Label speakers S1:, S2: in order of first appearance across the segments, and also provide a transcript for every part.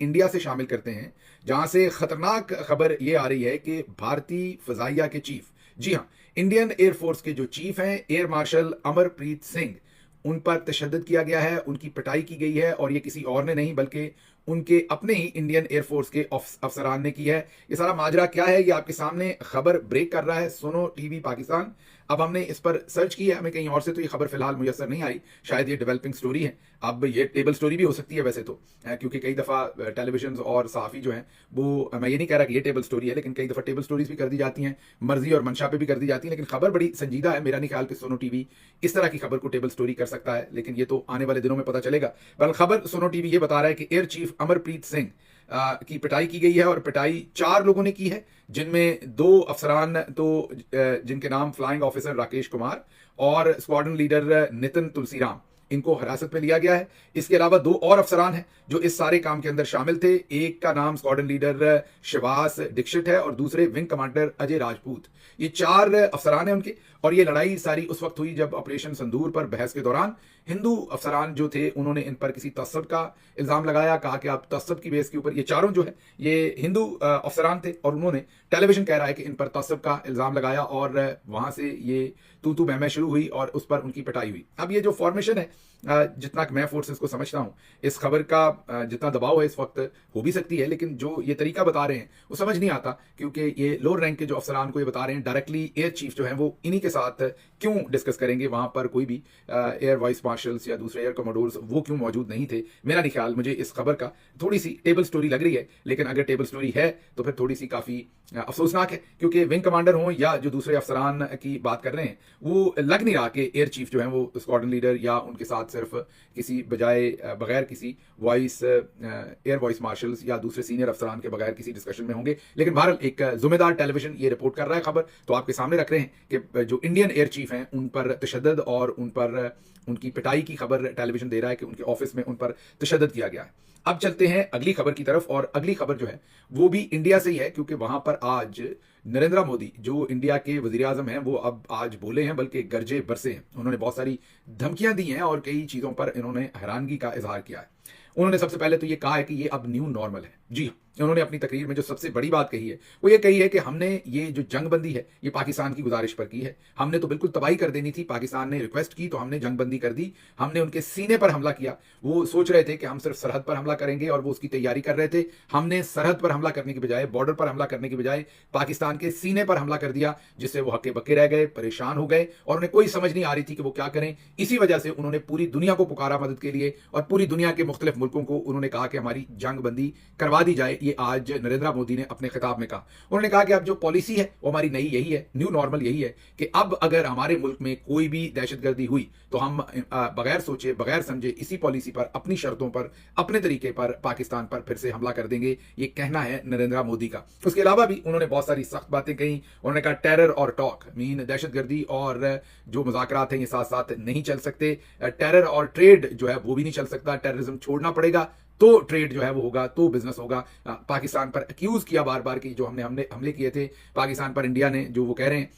S1: India से शामिल करते हैं, जहां से खतरनाक खबर ये आ रही है कि भारतीय फजाइया के चीफ, जी हां, इंडियन एयरफोर्स के जो चीफ हैं एयर मार्शल अमरप्रीत सिंह, उन पर तशद्दुद किया गया है, उनकी पिटाई की गई है और ये किसी और ने नहीं बल्कि उनके अपने ही इंडियन एयरफोर्स के अफसरान ने की है। ये सारा माजरा क्या है, ये आपके सामने खबर ब्रेक कर रहा है सुनो टीवी पाकिस्तान। अब हमने इस पर सर्च किया, हमें कहीं और से तो ये खबर फिलहाल मुयसर नहीं आई, शायद ये डेवलपिंग स्टोरी है। अब ये टेबल स्टोरी भी हो सकती है वैसे तो, क्योंकि कई दफ़ा टेलीविजन और सहाफ़ी जो हैं वो, मैं ये नहीं कह रहा कि ये टेबल स्टोरी है, लेकिन कई दफ़ा टेबल स्टोरीज भी कर दी जाती हैं, मर्जी और मंशा पे भी कर दी जाती हैं, लेकिन खबर बड़ी संजीदा है। मेरा नहीं ख्याल कि सोनो टीवी इस तरह की खबर को टेबल स्टोरी कर सकता है, लेकिन ये तो आने वाले दिनों में पता चलेगा। पर खबर सोनो टीवी ये बता रहा है कि एयर चीफ अमरप्रीत सिंह की पिटाई की गई है और पिटाई 4 लोगों ने की है, जिनमें 2 अफसरान तो जिनके नाम फ्लाइंग ऑफिसर राकेश कुमार और स्क्वाड्रन लीडर नितिन तुलसीराम, इनको हिरासत में लिया गया है। इसके अलावा 2 और अफसरान हैं जो इस सारे काम के अंदर शामिल थे। एक का नाम स्क्वाड्रन लीडर शिवास दीक्षित है और दूसरे विंग कमांडर अजय राजपूत। ये 4 अफसरान हैं उनके, और ये लड़ाई सारी उस वक्त हुई जब ऑपरेशन संदूर पर बहस के दौरान हिंदू अफसरान जो थे उन्होंने इन पर किसी तस्सब का इल्जाम लगाया, कहा कि आप तस्सब की बेस के ऊपर, ये चारों जो है ये हिंदू अफसरान थे और उन्होंने, टेलीविजन कह रहा है कि इन पर तस्सब का इल्जाम लगाया और वहां से ये तू मैं शुरू हुई और उस पर उनकी पिटाई हुई। अब ये जो फॉर्मेशन है, जितना मैं फोर्सेस को समझता हूं, इस खबर का जितना दबाव है इस वक्त हो भी सकती है, लेकिन जो ये तरीका बता रहे हैं वो समझ नहीं आता, क्योंकि ये लोअर रैंक के जो अफसरान को ये बता रहे हैं डायरेक्टली एयर चीफ जो है वो इन्हीं के साथ क्यों डिस्कस करेंगे, वहां पर कोई भी एयर वाइस मार्शल्स या दूसरे एयर कमोडोर्स वो क्यों मौजूद नहीं थे। मेरा नहीं ख्याल, मुझे इस खबर का थोड़ी सी टेबल स्टोरी लग रही है, लेकिन अगर टेबल स्टोरी है तो फिर थोड़ी सी काफी अफसोसनाक है, क्योंकि विंग कमांडर हो या जो दूसरे अफसरान की बात कर रहे हैं, वो लग नहीं रहा कि एयर चीफ जो है वो स्क्वाड्रन लीडर या उनके साथ सिर्फ किसी बगैर किसी वॉइस एयर वॉइस मार्शल्स या दूसरे सीनियर अफसरान के बगैर किसी डिस्कशन में होंगे। लेकिन बहरहाल एक जिम्मेदार टेलीविजन ये रिपोर्ट कर रहा है खबर, तो आपके सामने रख रहे हैं कि जो इंडियन एयर चीफ हैं उन पर तशद्दुद और उन पर उनकी पिटाई की खबर टेलीविजन दे रहा है कि उनके ऑफिस में उन पर तशद्दुद किया गया है। अब चलते हैं अगली खबर की तरफ, और अगली खबर जो है वो भी इंडिया से ही है, क्योंकि वहां पर आज नरेंद्र मोदी जो इंडिया के वजीर आजम हैं वो अब आज बोले हैं, बल्कि गरजे बरसे हैं। उन्होंने बहुत सारी धमकियां दी हैं और कई चीजों पर इन्होंने हैरानगी का इजहार किया है। उन्होंने सबसे पहले तो ये कहा है कि ये अब न्यू नॉर्मल है। जी, उन्होंने अपनी तकरीर में जो सबसे बड़ी बात कही है वो ये कही है कि हमने ये जो जंगबंदी है ये पाकिस्तान की गुजारिश पर की है, हमने तो बिल्कुल तबाही कर देनी थी, पाकिस्तान ने रिक्वेस्ट की तो हमने जंगबंदी कर दी, हमने उनके सीने पर हमला किया। वो सोच रहे थे कि हम सिर्फ सरहद पर हमला करेंगे और वो उसकी तैयारी कर रहे थे, हमने सरहद पर हमला करने की बजाय, बॉर्डर पर हमला करने की बजाय पाकिस्तान के सीने पर हमला कर दिया, जिससे वो हक्के बक्के रह गए, परेशान हो गए और उन्हें कोई समझ नहीं आ रही थी कि वो क्या करें। इसी वजह से उन्होंने पूरी दुनिया को पुकारा मदद के लिए और पूरी दुनिया के मुख्तलिफ मुल्कों को उन्होंने कहा कि हमारी जंगबंदी करवा दी जाए। ये आज नरेंद्र मोदी ने अपने खिताब में कहा। उन्होंने कहा कि अब जो पॉलिसी है वो हमारी नई यही है, न्यू नॉर्मल यही है कि अब अगर हमारे मुल्क में कोई भी दहशतगर्दी हुई तो हम बगैर सोचे बगैर समझे इसी पॉलिसी पर, अपनी शर्तों पर, अपने तरीके पर पाकिस्तान पर फिर से हमला कर देंगे। ये कहना है नरेंद्र मोदी का। उसके अलावा भी उन्होंने बहुत सारी सख्त बातें कही। उन्होंने कहा टेरर और टॉक मीन, दहशतगर्दी और जो मुज़ाकरात हैं ये साथ साथ नहीं चल सकते, टेरर और ट्रेड जो है वो भी नहीं चल सकता, टेररिज्म छोड़ना पड़ेगा तो ट्रेड जो है वो होगा, तो बिजनेस होगा। पाकिस्तान पर एक्यूज किया बार बार कि जो हमने हमले किए थे पाकिस्तान पर, इंडिया ने, जो वो कह रहे हैं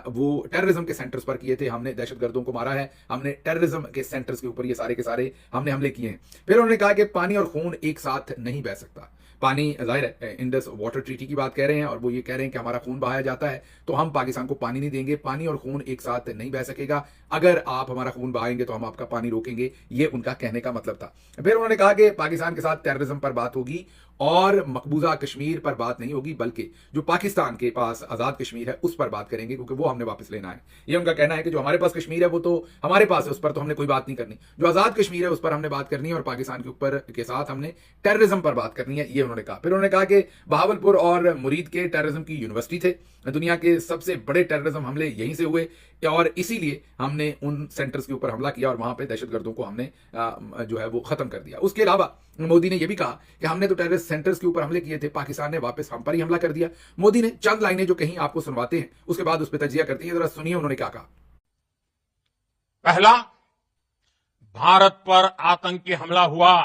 S1: वो टेररिज्म के सेंटर्स पर किए थे, हमने दहशतगर्दों को मारा है, हमने टेररिज्म के सेंटर्स के ऊपर ये सारे के सारे हमने हमले किए हैं। फिर उन्होंने कहा कि पानी और खून एक साथ नहीं बह सकता। पानी जाहिर है इंडस वाटर ट्रीटी की बात कह रहे हैं और वो ये कह रहे हैं कि हमारा खून बहाया जाता है तो हम पाकिस्तान को पानी नहीं देंगे, पानी और खून एक साथ नहीं बह सकेगा, अगर आप हमारा खून बहाएंगे तो हम आपका पानी रोकेंगे, ये उनका कहने का मतलब था। फिर उन्होंने कहा कि पाकिस्तान के साथ टेररिज्म पर बात होगी और मकबूजा कश्मीर पर बात नहीं होगी, बल्कि जो पाकिस्तान के पास आजाद कश्मीर है उस पर बात करेंगे, क्योंकि वो हमने वापस लेना है। ये उनका कहना है कि जो हमारे पास कश्मीर है वो तो हमारे पास है, उस पर तो हमने कोई बात नहीं करनी, जो आजाद कश्मीर है उस पर हमने बात करनी है और पाकिस्तान के ऊपर के साथ हमने टेररिज्म पर बात करनी है, ये उन्होंने कहा। फिर उन्होंने कहा कि बहावलपुर और मुरीद के टेररिज्म की यूनिवर्सिटी थे, दुनिया के सबसे बड़े टेररिज्म हमले यहीं से हुए और इसीलिए हमने उन सेंटर्स के ऊपर हमला किया और वहां पे दहशतगर्दों को हमने जो है वो खत्म कर दिया। उसके अलावा मोदी ने यह भी कहा कि हमने तो टेररिस्ट सेंटर्स के ऊपर हमले किए थे, पाकिस्तान ने वापस हम पर ही हमला कर दिया। मोदी ने चंद लाइनें जो कहीं आपको सुनवाते हैं, उसके बाद उस पर तजिया करती है, जरा सुनिए उन्होंने क्या कहा।
S2: पहला, भारत पर आतंकी हमला हुआ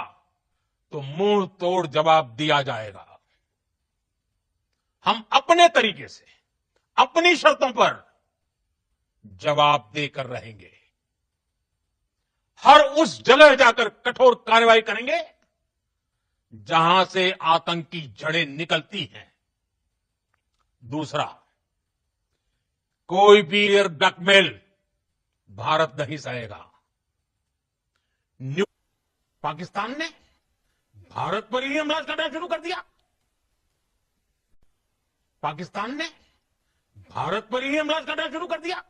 S2: तो मुंह तोड़ जवाब दिया जाएगा। हम अपने तरीके से, अपनी शर्तों पर जवाब देकर रहेंगे। हर उस जगह जाकर कठोर कार्रवाई करेंगे जहां से आतंक की जड़ें निकलती हैं। दूसरा, कोई भी एयर ब्लैकमेल भारत नहीं सहेगा। न्यू पाकिस्तान ने भारत पर ही हमला करना शुरू कर दिया। पाकिस्तान ने भारत पर ही हमला करना शुरू कर दिया।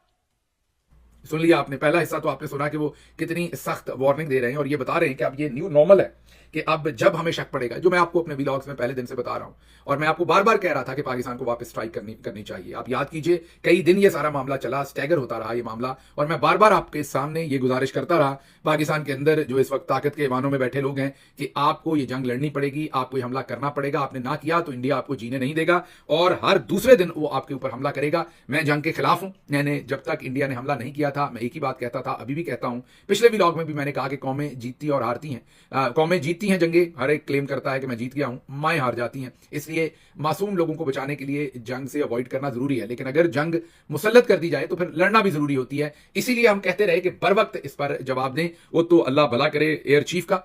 S1: सुन लिया आपने, पहला हिस्सा तो आपने सुना कि वो कितनी सख्त वार्निंग दे रहे हैं और ये बता रहे हैं कि अब ये न्यू नॉर्मल है कि अब जब हमें शक पड़ेगा, जो मैं आपको अपने व्लॉग्स में पहले दिन से बता रहा हूं और मैं आपको बार बार कह रहा था कि पाकिस्तान को वापस स्ट्राइक करनी चाहिए। आप याद कीजिए, कई दिन ये सारा मामला चला, स्टैगर होता रहा ये मामला, और मैं बार बार आपके सामने ये गुजारिश करता रहा पाकिस्तान के अंदर जो इस वक्त ताकत के ऐवानों में बैठे लोग हैं कि आपको ये जंग लड़नी पड़ेगी, आपको ये हमला करना पड़ेगा। आपने ना किया तो इंडिया आपको जीने नहीं देगा और हर दूसरे दिन वो आपके ऊपर हमला करेगा। मैं जंग के खिलाफ हूं। मैंने जब तक इंडिया ने हमला नहीं किया था, मैं एक ही बात कहता था, अभी भी कहता हूं, पिछले व्लॉग में भी मैंने कहा कि कौमें जीतती और हारती हैं। कौमें जीतती हैं जंगे, हर एक क्लेम करता है कि मैं जीत गया हूं, माएं हार जाती हैं। इसलिए मासूम लोगों को बचाने के लिए जंग से अवॉइड करना जरूरी है, लेकिन अगर जंग मुसल्लत कर दी जाए तो फिर लड़ना भी जरूरी होती है। इसीलिए हम कहते रहे कि बर वक्त इस पर जवाब दें। वो तो अल्लाह भला करे एयर चीफ का,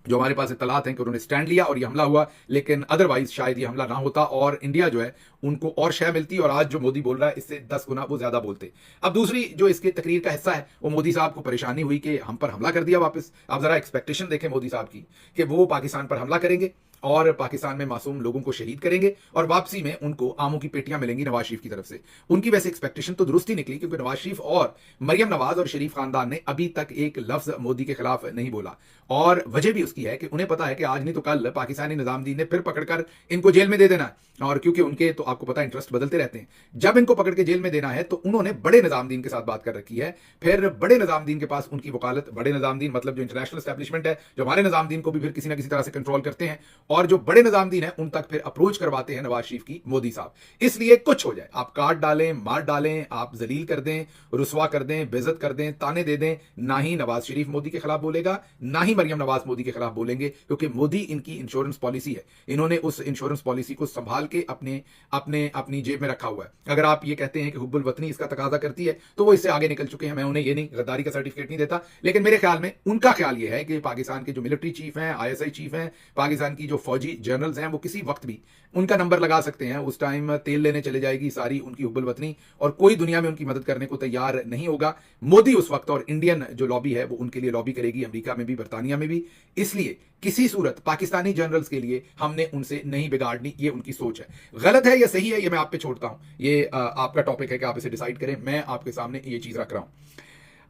S1: जो हमारे पास इत्तलात हैं कि उन्होंने स्टैंड लिया और ये हमला हुआ, लेकिन अदरवाइज शायद ये हमला ना होता और इंडिया जो है उनको और शय मिलती और आज जो मोदी बोल रहा है इससे 10 गुना वो ज्यादा बोलते। अब दूसरी जो इसके तकरीर का हिस्सा है, वो मोदी साहब को परेशानी हुई कि हम पर हमला कर दिया वापस। आप जरा एक्सपेक्टेशन देखें मोदी साहब की कि वो पाकिस्तान पर हमला करेंगे और पाकिस्तान में मासूम लोगों को शहीद करेंगे और वापसी में उनको आमों की पेटियां मिलेंगी नवाज शरीफ की तरफ से। उनकी वैसे एक्सपेक्टेशन तो दुरुस्त ही निकली, क्योंकि नवाज शरीफ और मरियम नवाज और शरीफ खानदान ने अभी तक एक लफ्ज मोदी के खिलाफ नहीं बोला और वजह भी उसकी है कि उन्हें पता है कि आज नहीं तो कल पाकिस्तानी निजामुद्दीन ने फिर पकड़कर इनको जेल में दे देना है। और क्योंकि उनके तो आपको पता है इंटरेस्ट बदलते रहते हैं, जब इनको पकड़ के जेल में देना है तो उन्होंने बड़े निजामुद्दीन के साथ बात कर रखी है। फिर बड़े निजामुद्दीन के पास उनकी वकालत, बड़े निजामुद्दीन मतलब जो इंटरनेशनल एस्टैब्लिशमेंट है, जो हमारे निजामुद्दीन को भी फिर किसी ना किसी तरह से कंट्रोल करते हैं, और जो बड़े निजामुद्दीन है उन तक फिर अप्रोच करवाते हैं नवाज शरीफ की मोदी साहब। इसलिए कुछ हो जाए, आप काट डालें, मार डालें, आप जलील कर दें, रुसवा कर दें, बेइज्जत कर दें, ताने दे दें, ना ही नवाज शरीफ मोदी के खिलाफ बोलेगा, ना ही मरियम नवाज मोदी के खिलाफ बोलेंगे, क्योंकि मोदी इनकी इंश्योरेंस पॉलिसी है। इन्होंने उस इंश्योरेंस पॉलिसी को संभाल के अपनी जेब में रखा हुआ है। अगर आप ये कहते हैं कि हुब्बुल वतनी इसका तकाजा करती है तो वो इससे आगे निकल चुके हैं। मैं उन्हें ये नहीं, गद्दारी का सर्टिफिकेट नहीं देता, लेकिन मेरे ख्याल में उनका ख्याल ये है कि पाकिस्तान के जो मिलिट्री चीफ हैं, आईएसआई चीफ हैं, पाकिस्तान की जो फौजी जनरल्स हैं, वो किसी वक्त भी उनका नंबर लगा सकते हैं। उस टाइम तेल लेने चले जाएगी सारी उनकी हुब्बुल वतनी और कोई दुनिया में उनकी मदद करने को तैयार नहीं होगा। मोदी उस वक्त, और इंडियन जो लॉबी है वो उनके लिए लॉबी करेगी, अमेरिका में भी, बर्तानिया में भी। इसलिए किसी सूरत पाकिस्तानी जनरल्स के लिए हमने उनसे नहीं बिगाड़नी, ये उनकी सोच है। गलत है या सही है ये मैं आप पे छोड़ता हूं, ये आपका टॉपिक है कि आप इसे डिसाइड करें। मैं आपके सामने ये चीज रख रहा हूं।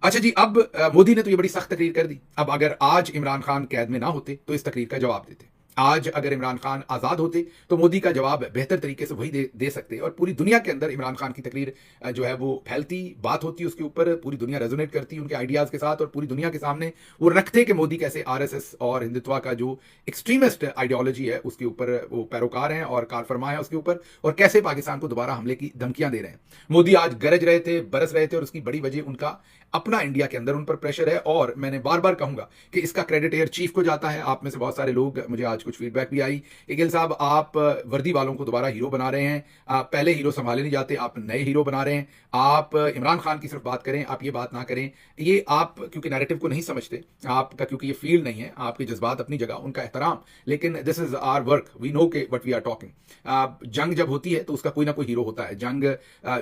S1: अच्छा जी, अब मोदी ने तो ये बड़ी सख्त तकरीर कर दी। अब अगर आज इमरान खान कैद में ना होते तो इस तकरीर का जवाब देते। आज अगर इमरान खान आजाद होते तो मोदी का जवाब बेहतर तरीके से वही दे सकते और पूरी दुनिया के अंदर इमरान खान की तकरीर जो है वो फैलती, बात होती उसके ऊपर, पूरी दुनिया रेजोनेट करती उनके आइडियाज के साथ और पूरी दुनिया के सामने वो रखते कि मोदी कैसे आरएसएस और हिंदुत्व का जो एक्सट्रीमिस्ट आइडियोलॉजी है उसके ऊपर वो पैरोकार हैं और कारफरमा है उसके ऊपर, और कैसे पाकिस्तान को दोबारा हमले की धमकियां दे रहे हैं। मोदी आज गरज रहे थे, बरस रहे थे, और उसकी बड़ी वजह उनका अपना इंडिया के अंदर उन पर प्रेशर है। और मैंने बार बार कहूंगा कि इसका क्रेडिट एयर चीफ को जाता है। आप में से बहुत सारे लोग, मुझे आज कुछ फीडबैक भी आई, गिल साहब आप वर्दी वालों को दोबारा हीरो बना रहे हैं, आप पहले हीरो संभाले नहीं जाते, आप नए हीरो बना रहे हैं। आप इमरान खान की सिर्फ बात करें, आप ये बात ना करें। ये आप क्योंकि नैरेटिव को नहीं समझते, आपका क्योंकि ये फील्ड नहीं है, आपके जज्बात अपनी जगह, उनका एहतराम, लेकिन this is our work, we know के व्हाट वी आर टॉकिंग। जंग जब होती है तो उसका कोई ना कोई हीरो होता है। जंग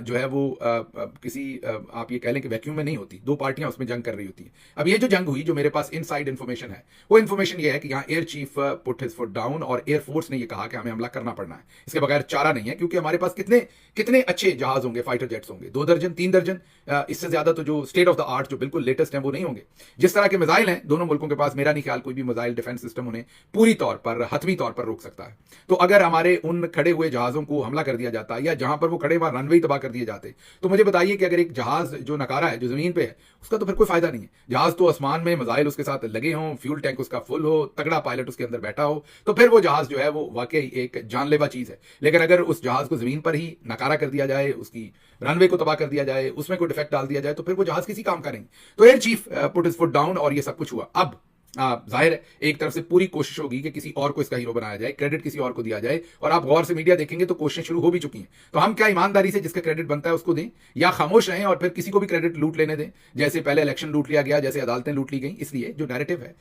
S1: जो है वो किसी आप ये कह लें कि वैक्यूम में नहीं होती, दो पार्टियां उसमें जंग कर रही होती है। अब ये जो जंग हुई, जो मेरे पास इनसाइड इंफॉर्मेशन है, वो इंफॉर्मेशन ये है कि यहाँ air chief put his foot down और एयरफोर्स ने ये कहा कि हमें हमला करना पड़ना है, इसके बगैर चारा नहीं है। क्योंकि हमारे पास कितने अच्छे जहाज होंगे, फाइटर जेट्स होंगे, 2 दर्जन 3 दर्जन, इससे ज्यादा तो जो स्टेट ऑफ द आर्ट जो बिल्कुल लेटेस्ट हैं वो नहीं होंगे। जिस तरह के मिसाइल हैं दोनों मुल्कों के पास, मेरा नहीं ख्याल कोई भी मिसाइल डिफेंस सिस्टम उन्हें पूरी तौर पर, हतमी तौर पर रोक सकता है। तो अगर हमारे उन खड़े हुए जहाजों को हमला कर दिया जाता या जहां पर वो खड़े वहां रनवे तबाह कर दिए जाते, तो मुझे बताइए कि अगर एक जहाज जो नकारा है, जो जमीन पे है, उसका तो फिर कोई फायदा नहीं है। जहाज तो आसमान में, मिसाइल उसके साथ लगे हों, फ्यूल टैंक उसका फुल हो, तगड़ा पायलट उसके अंदर बैठा हो, तो फिर वो जहाज जो है वो वाकई एक जानलेवा चीज है। लेकिन अगर उस जहाज को जमीन पर ही नकारा कर दिया जाए, उसकी रनवे को तबाह कर दिया जाए, उसमें कोई डिफेक्ट डाल दिया जाए, तो फिर वो जहाज किसी काम का नहीं। तो air chief put his foot down और ये सब कुछ हुआ। अब जाहिर है एक तरफ से पूरी कोशिश होगी कि किसी और को इसका हीरो बनाया जाए, क्रेडिट किसी और को दिया जाए, और आप गौर से मीडिया देखेंगे तो कोशिशें शुरू हो भी चुकी हैं। तो हम क्या ईमानदारी से जिसका क्रेडिट बनता है उसको दें, या खामोश रहें और फिर किसी को भी क्रेडिट लूट लेने दें, जैसे पहले इलेक्शन लूट लिया गया, जैसे अदालतें लूट ली गई। इसलिए जो नैरेटिव है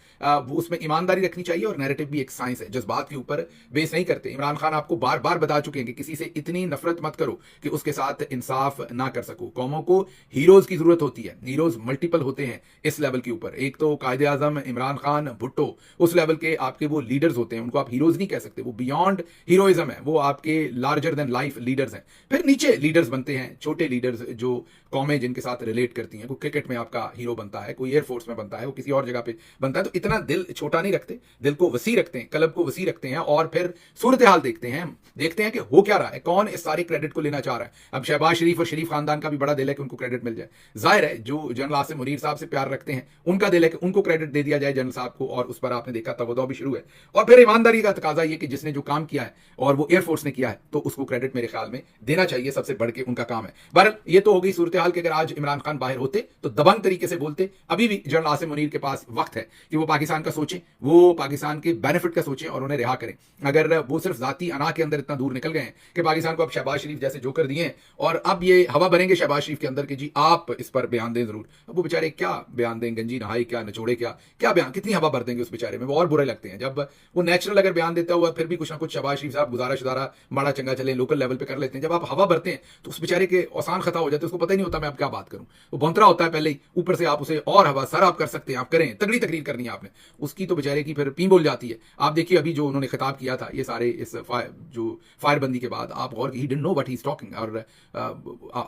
S1: वो उसमें ईमानदारी रखनी चाहिए, और नैरेटिव भी एक साइंस है, जज्बात के ऊपर बेस नहीं करते। इमरान खान आपको बार बार बता चुके हैं कि किसी से इतनी नफरत मत करो कि उसके साथ इंसाफ ना कर सको। कौमों को हीरोज की जरूरत होती है, हीरोज मल्टीपल होते हैं इस लेवल के ऊपर। एक तो कायदे आजम इमरान खान, भुट्टो, उस लेवल के आपके वो लीडर्स होते हैं, उनको आप हीरोज नहीं कह सकते, वो बियॉन्ड हीरोइज्म है, वो आपके लार्जर देन लाइफ लीडर्स हैं। फिर नीचे लीडर्स बनते हैं, छोटे लीडर्स जो कौमें जिनके साथ रिलेट करती हैं। कोई क्रिकेट में आपका हीरो बनता है, कोई एयरफोर्स में बनता है, वो किसी और जगह पे बनता है। तो इतना दिल छोटा नहीं रखते, दिल को वसी रखते हैं, कलब को वसी रखते हैं, और फिर सूरत हाल देखते हैं कि हो क्या रहा है, कौन इस सारे क्रेडिट को लेना चाह रहा है। अब शहबाज शरीफ और शरीफ खानदान का भी बड़ा दिल है कि उनको क्रेडिट मिल जाए। जाहिर है जो जनरल आसिम मुनीर साहब से प्यार रखते हैं उनका दिल है कि उनको क्रेडिट दे दिया जाए जनरल साहब को, और उस पर आपने देखा तवज्जो भी शुरू है। और फिर ईमानदारी का तकाजा ये कि जिसने जो काम किया है और वो एयरफोर्स ने किया है, तो उसको क्रेडिट मेरे ख्याल में देना चाहिए, सबसे बढ़ के उनका काम है। बहरहाल ये तो हो गई सूरत हाल कि अगर आज इमरान खान बाहर होते तो दबंग तरीके से बोलते। अभी भी जनरल आसिम मुनीर के पास वक्त है कि वो पाकिस्तान का सोचें, वो पाकिस्तान के बेनिफिट का सोचें और उन्हें रिहा करें। अगर वो सिर्फ जाती अना के अंदर इतना दूर निकल गए हैं कि पाकिस्तान को अब शहबाज शरीफ जैसे जोकर दिए हैं, और अब ये हवा भरेंगे शहबाज शरीफ के अंदर कि जी आप इस पर बयान दें जरूर। अब वो बेचारे क्या बयान दें, गंजी नहाई क्या, नचोड़े क्या, क्या बयान, कितनी हवा भर देंगे उस बेचारे में। वो और बुरे लगते हैं जब वो नेचुरल अगर बयान देता हुआ फिर भी कुछ ना कुछ शहबाज शरीफ साहब गुजारा शुजारा माड़ा चंगा चले लोकल लेवल पे कर लेते हैं। जब आप हवा भरते हैं तो उस बेचारे के आसान खता हो जाते हैं, उसको पता ही नहीं होता मैं अब क्या बात करूं। वो भौंतरा होता है पहले ही, ऊपर से आप उसे और हवा सर आप कर सकते हैं, आप करें, तगड़ी तकरीर करनी है आपने, उसकी तो बेचारे की फिर पी बोल जाती है। आप देखिए अभी जो उन्होंने खिताब किया था ये सारे इस जो फायरबंदी के बाद, आप गौर, he didn't know what he is talking, और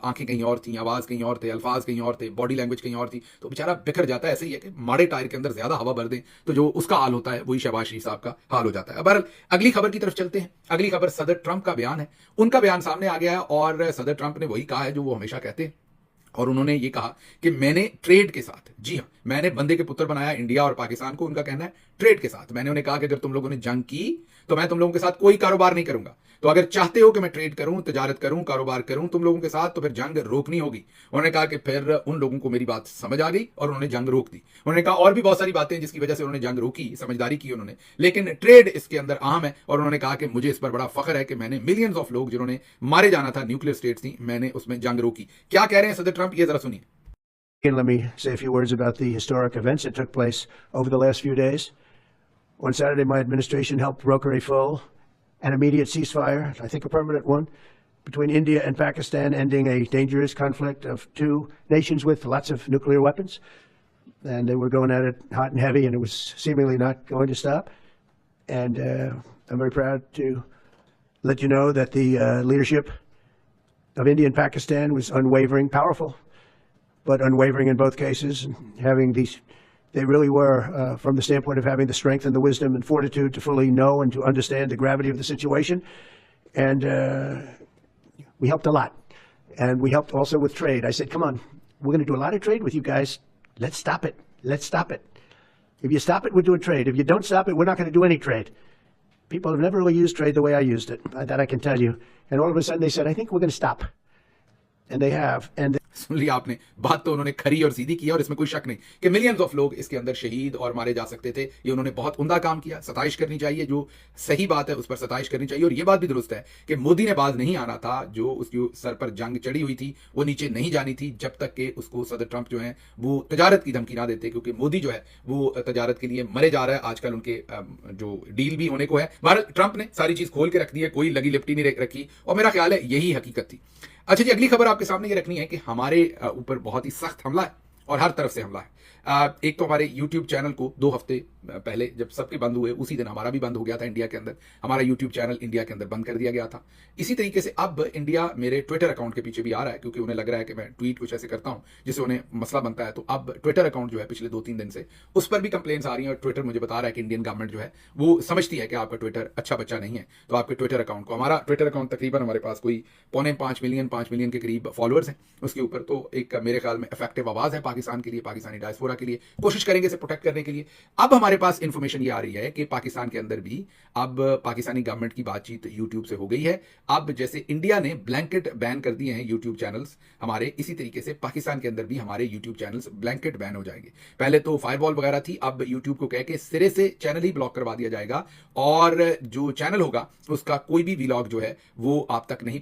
S1: आंखें कहीं और थी, आवाज कहीं और थे, अल्फाज कहीं और थे, बॉडी लैंग्वेज कहीं और थी, तो बेचारा बिखर जाता है। ऐसे ही है कि माड़े टायर के अंदर ज्यादा हवा भर दें तो जो उसका हाल होता है वही शहबाज शरीफ साहब का हाल हो जाता है। अब अगली खबर की तरफ चलते हैं। अगली खबर सदर ट्रंप का बयान है। उनका बयान सामने आ गया है, और सदर ट्रंप ने वही कहा है जो वो हमेशा कहते हैं, और उन्होंने ये कहा कि मैंने ट्रेड के साथ, जी हां, मैंने बंदे के पुत्र बनाया इंडिया और पाकिस्तान को, उनका कहना है ट्रेड के साथ। मैंने उन्हें कहा कि अगर तुम लोगों ने जंग की तो मैं तुम लोगों के साथ कोई कारोबार नहीं करूंगा, तो अगर चाहते हो कि मैं ट्रेड करूं, तजारत करूं, कारोबार करूं तुम लोगों के साथ, तो फिर जंग रोकनी होगी। उन्होंने कहा कि फिर उन लोगों को मेरी बात समझ आ गई और उन्होंने जंग रोक दी। उन्होंने कहा और भी बहुत सारी बातें जिसकी वजह से उन्होंने जंग रोकी, समझदारी की उन्होंने, लेकिन ट्रेड इसके अंदर अहम है। और उन्होंने कहा कि मुझे इस पर बड़ा फख्र है कि मैंने मिलियंस ऑफ लोग जिन्होंने मारे जाना था, न्यूक्लियर स्टेट्स थी, मैंने उसमें जंग रोकी। क्या कह रहे हैं सदर ट्रंप, ये जरा सुनिए।
S3: Let me say a few words about the historic events that took place over the last few days. On Saturday, my administration helped broker a full and immediate ceasefire, I think a permanent one, between India and Pakistan, ending a dangerous conflict of two nations with lots of nuclear weapons. And they were going at it hot and heavy, and it was seemingly not going to stop. And I'm very proud to let you know that the leadership of India and Pakistan was unwavering, powerful, but unwavering in both cases, having these, they really were, from the standpoint of having the strength and the wisdom and fortitude to fully know and to understand the gravity of the situation. And we helped a lot. And we helped also with trade. I said, come on, we're going to do a lot of trade with you guys. Let's stop it. Let's stop it. If you stop it, we're doing trade. If you don't stop it, we're not going to do any trade. People have never really used trade the way I used it. That I can tell you. And all of a sudden they said, I think we're going to stop. And they have. And
S1: सुन लिया आपने, बात तो उन्होंने खरी और सीधी की, और इसमें कोई शक नहीं कि मिलियंस ऑफ लोग इसके अंदर शहीद और मारे जा सकते थे। ये उन्होंने बहुत उम्दा काम किया, सताइश करनी चाहिए, जो सही बात है उस पर सताइश करनी चाहिए। और ये बात भी दुरुस्त है कि मोदी ने बाज नहीं आना था, जो उसके सर पर जंग चढ़ी हुई थी वो नीचे नहीं जानी थी जब तक कि उसको सदर ट्रंप जो है वो तजारत की धमकी ना देते, क्योंकि मोदी जो है वो तजारत के लिए मरे जा रहा है। आजकल उनके जो डील भी होने को है, भारत ट्रंप ने सारी चीज खोल के रख दी है, कोई लगी लिपटी नहीं रखी, और मेरा ख्याल है यही हकीकत थी। अच्छा जी, अगली खबर आपके सामने ये रखनी है कि हमारे ऊपर बहुत ही सख्त हमला है और हर तरफ से हमला है। एक तो हमारे यूट्यूब चैनल को 2 हफ्ते पहले जब सबके बंद हुए उसी दिन हमारा भी बंद हो गया था इंडिया के अंदर, हमारा यूट्यूब चैनल इंडिया के अंदर बंद कर दिया गया था। इसी तरीके से अब इंडिया मेरे ट्विटर अकाउंट के पीछे भी आ रहा है, क्योंकि उन्हें लग रहा है कि मैं ट्वीट कुछ ऐसे करता हूं जिससे उन्हें मसला बनता है। तो अब ट्विटर अकाउंट जो है पिछले 2-3 दिन से उस पर भी कंप्लेंट्स आ रही हैं, और ट्विटर मुझे बता रहा है कि इंडियन गवर्नमेंट जो है वो समझती है कि आपका ट्विटर अच्छा बच्चा नहीं है, तो आपके ट्विटर अकाउंट को, हमारा ट्विटर अकाउंट तकरीबन हमारे पास कोई 5 मिलियन के करीब फॉलोअर्स हैं उसके ऊपर। तो एक मेरे ख्याल में इफेक्टिव आवाज है पाकिस्तान के लिए, पाकिस्तानी डायस्पोरा के लिए, कोशिश करेंगे इसे प्रोटेक्ट करने के लिए। अब हमारे हमारे पास इंफॉर्मेशन ये आ रही है कि पाकिस्तान के अंदर भी अब पाकिस्तानी गवर्नमेंट की बातचीत यूट्यूब से हो गई है। अब जैसे इंडिया ने ब्लैंकेट बैन कर दिए हैं यूट्यूब चैनल्स हमारे, इसी तरीके से पाकिस्तान के अंदर भी हमारे यूट्यूब चैनल्स ब्लैंकेट बैन हो जाएंगे। पहले तो फायरवॉल वगैरह थी, अब यूट्यूब को कह के सिरे से चैनल ही ब्लॉक करवा दिया जाएगा और जो चैनल होगा उसका कोई भी व्लॉग जो है वो आप तक नहीं